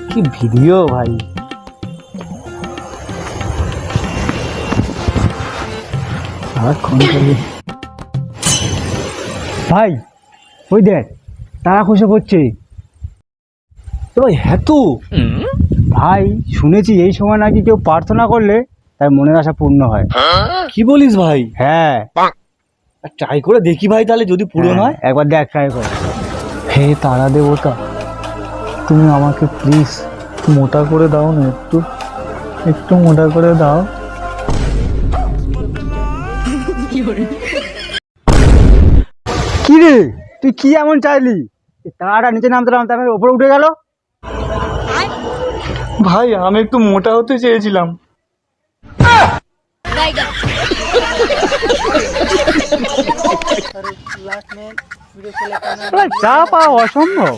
কি ভিডিও ভাই। ভাই ওই দেখ তারা খুশি করছে। ভাই হ্যাঁ তো ভাই শুনেছি এই সময় নাকি কেউ প্রার্থনা করলে তার মনের আশা পূর্ণ হয়। কি বলিস ভাই? হ্যাঁ ট্রাই করে দেখি ভাই, তাহলে যদি পূরণ হয়। একবার দেখ ট্রাই কর। হে তারা দেবতা, তুমি আমাকে প্লিজ মোটা করে দাও না, একটু একটু মোটা করে দাও। কি রে তুই কি এমন চাইলি? তারাটা নিচে নামতে নামতে আমার উপরে উঠে গেল। ভাই আমি একটু মোটা হতে চেয়েছিলাম। চা পাওয়া অসম্ভব।